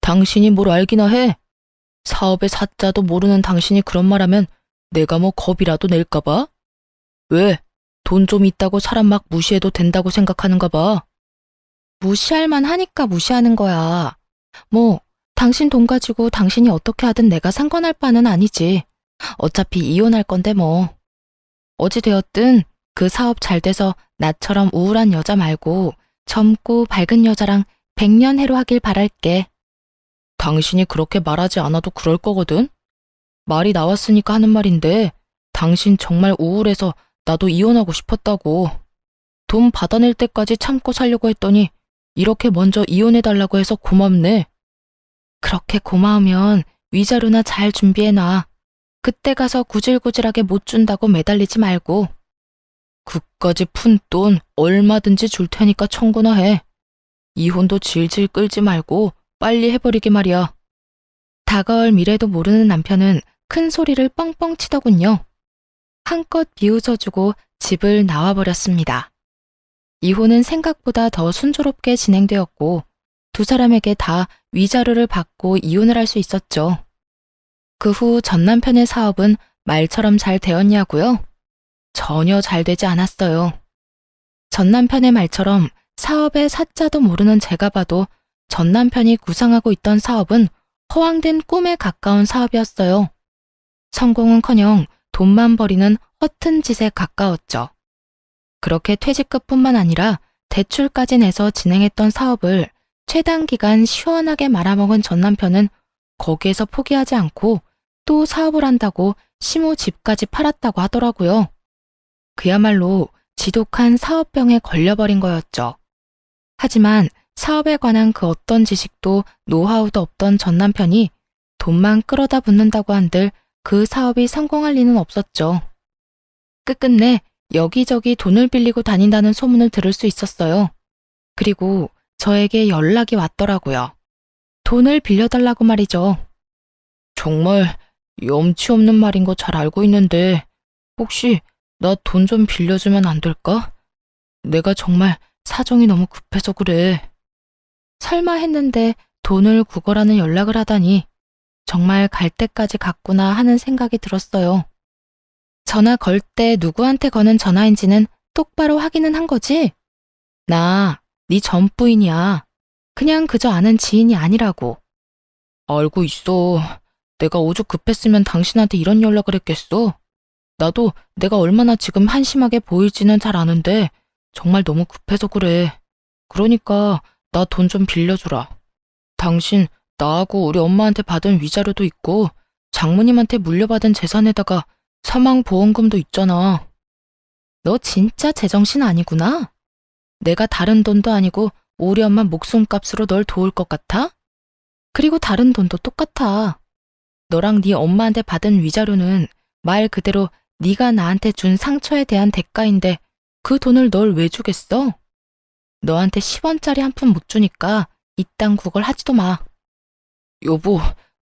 당신이 뭘 알기나 해. 사업의 사자도 모르는 당신이 그런 말하면 내가 뭐 겁이라도 낼까 봐? 왜? 돈 좀 있다고 사람 막 무시해도 된다고 생각하는가 봐. 무시할 만 하니까 무시하는 거야. 뭐 당신 돈 가지고 당신이 어떻게 하든 내가 상관할 바는 아니지. 어차피 이혼할 건데 뭐. 어찌되었든 그 사업 잘 돼서 나처럼 우울한 여자 말고 젊고 밝은 여자랑 백년해로 하길 바랄게. 당신이 그렇게 말하지 않아도 그럴 거거든? 말이 나왔으니까 하는 말인데 당신 정말 우울해서 나도 이혼하고 싶었다고. 돈 받아낼 때까지 참고 살려고 했더니 이렇게 먼저 이혼해달라고 해서 고맙네. 그렇게 고마우면 위자료나 잘 준비해놔. 그때 가서 구질구질하게 못 준다고 매달리지 말고. 그까지 푼 돈 얼마든지 줄 테니까 청구나 해. 이혼도 질질 끌지 말고 빨리 해버리게 말이야. 다가올 미래도 모르는 남편은 큰 소리를 뻥뻥 치더군요. 한껏 비웃어주고 집을 나와버렸습니다. 이혼은 생각보다 더 순조롭게 진행되었고 두 사람에게 다 위자료를 받고 이혼을 할 수 있었죠. 그 후 전 남편의 사업은 말처럼 잘 되었냐고요? 전혀 잘 되지 않았어요. 전 남편의 말처럼 사업의 사자도 모르는 제가 봐도 전 남편이 구상하고 있던 사업은 허황된 꿈에 가까운 사업이었어요. 성공은커녕 돈만 버리는 허튼 짓에 가까웠죠. 그렇게 퇴직금뿐만 아니라 대출까지 내서 진행했던 사업을 최단 기간 시원하게 말아먹은 전 남편은 거기에서 포기하지 않고 또 사업을 한다고 시모 집까지 팔았다고 하더라고요. 그야말로 지독한 사업병에 걸려버린 거였죠. 하지만 사업에 관한 그 어떤 지식도 노하우도 없던 전 남편이 돈만 끌어다 붓는다고 한들 그 사업이 성공할 리는 없었죠. 끝끝내 여기저기 돈을 빌리고 다닌다는 소문을 들을 수 있었어요. 그리고 저에게 연락이 왔더라고요. 돈을 빌려달라고 말이죠. 정말 염치 없는 말인 거 잘 알고 있는데 혹시 나 돈 좀 빌려주면 안 될까? 내가 정말 사정이 너무 급해서 그래. 설마 했는데 돈을 구걸하는 연락을 하다니 정말 갈 때까지 갔구나 하는 생각이 들었어요. 전화 걸 때 누구한테 거는 전화인지는 똑바로 확인은 한 거지? 나 네 전 부인이야. 그냥 그저 아는 지인이 아니라고. 알고 있어. 내가 오죽 급했으면 당신한테 이런 연락을 했겠어? 나도 내가 얼마나 지금 한심하게 보일지는 잘 아는데 정말 너무 급해서 그래. 그러니까 나 돈 좀 빌려주라. 당신 나하고 우리 엄마한테 받은 위자료도 있고 장모님한테 물려받은 재산에다가 사망보험금도 있잖아. 너 진짜 제정신 아니구나? 내가 다른 돈도 아니고 우리 엄마 목숨값으로 널 도울 것 같아? 그리고 다른 돈도 똑같아. 너랑 네 엄마한테 받은 위자료는 말 그대로 네가 나한테 준 상처에 대한 대가인데 그 돈을 널 왜 주겠어? 너한테 10원짜리 한 푼 못 주니까 이딴 구걸 하지도 마. 여보,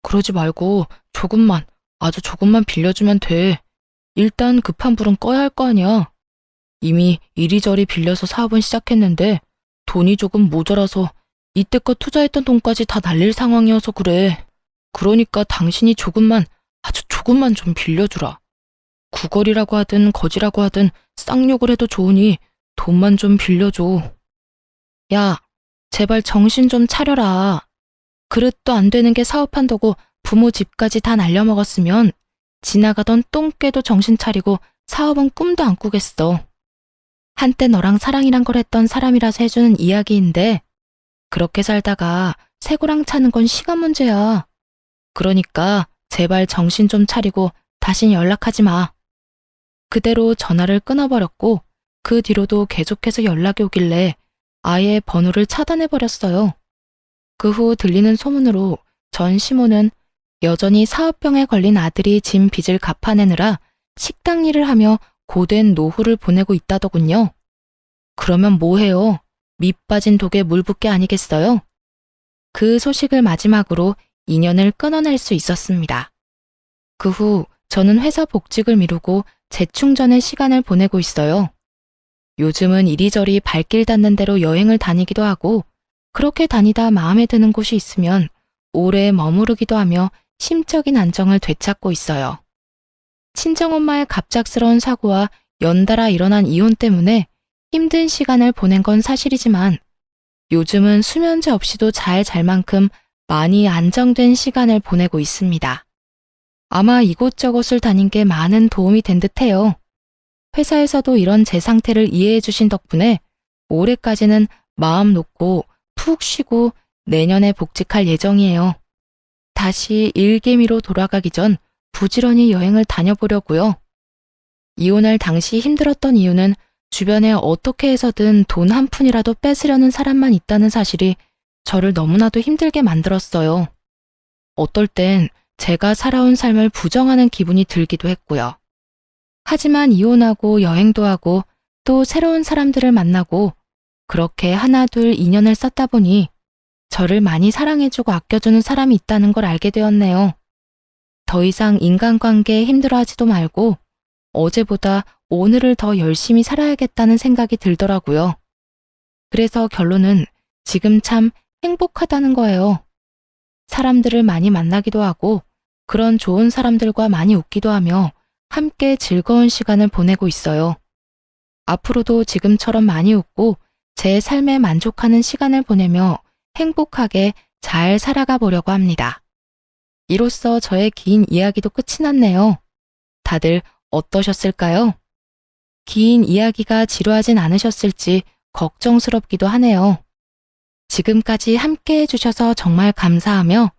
그러지 말고 조금만, 아주 조금만 빌려주면 돼. 일단 급한 불은 꺼야 할 거 아니야. 이미 이리저리 빌려서 사업은 시작했는데 돈이 조금 모자라서 이때껏 투자했던 돈까지 다 날릴 상황이어서 그래. 그러니까 당신이 조금만, 아주 조금만 좀 빌려주라. 구걸이라고 하든 거지라고 하든 쌍욕을 해도 좋으니 돈만 좀 빌려줘. 야, 제발 정신 좀 차려라. 그릇도 안 되는 게 사업한다고 부모 집까지 다 날려먹었으면 지나가던 똥개도 정신 차리고 사업은 꿈도 안 꾸겠어. 한때 너랑 사랑이란 걸 했던 사람이라서 해주는 이야기인데 그렇게 살다가 새고랑 차는 건 시간 문제야. 그러니까 제발 정신 좀 차리고 다신 연락하지 마. 그대로 전화를 끊어버렸고 그 뒤로도 계속해서 연락이 오길래 아예 번호를 차단해버렸어요. 그 후 들리는 소문으로 전 시모는 여전히 사업병에 걸린 아들이 진 빚을 갚아내느라 식당 일을 하며 고된 노후를 보내고 있다더군요. 그러면 뭐해요? 밑 빠진 독에 물 붓게 아니겠어요? 그 소식을 마지막으로 인연을 끊어낼 수 있었습니다. 그 후 저는 회사 복직을 미루고 재충전의 시간을 보내고 있어요. 요즘은 이리저리 발길 닿는 대로 여행을 다니기도 하고 그렇게 다니다 마음에 드는 곳이 있으면 오래 머무르기도 하며 심적인 안정을 되찾고 있어요. 친정엄마의 갑작스러운 사고와 연달아 일어난 이혼 때문에 힘든 시간을 보낸 건 사실이지만 요즘은 수면제 없이도 잘 잘 만큼 많이 안정된 시간을 보내고 있습니다. 아마 이곳저곳을 다닌 게 많은 도움이 된 듯해요. 회사에서도 이런 제 상태를 이해해 주신 덕분에 올해까지는 마음 놓고 푹 쉬고 내년에 복직할 예정이에요. 다시 일개미로 돌아가기 전 부지런히 여행을 다녀보려고요. 이혼할 당시 힘들었던 이유는 주변에 어떻게 해서든 돈 한 푼이라도 뺏으려는 사람만 있다는 사실이 저를 너무나도 힘들게 만들었어요. 어떨 땐 제가 살아온 삶을 부정하는 기분이 들기도 했고요. 하지만 이혼하고 여행도 하고 또 새로운 사람들을 만나고 그렇게 하나둘 인연을 쌓다 보니 저를 많이 사랑해주고 아껴주는 사람이 있다는 걸 알게 되었네요. 더 이상 인간관계에 힘들어하지도 말고 어제보다 오늘을 더 열심히 살아야겠다는 생각이 들더라고요. 그래서 결론은 지금 참 행복하다는 거예요. 사람들을 많이 만나기도 하고 그런 좋은 사람들과 많이 웃기도 하며 함께 즐거운 시간을 보내고 있어요. 앞으로도 지금처럼 많이 웃고 제 삶에 만족하는 시간을 보내며 행복하게 잘 살아가 보려고 합니다. 이로써 저의 긴 이야기도 끝이 났네요. 다들 어떠셨을까요? 긴 이야기가 지루하진 않으셨을지 걱정스럽기도 하네요. 지금까지 함께 해주셔서 정말 감사하며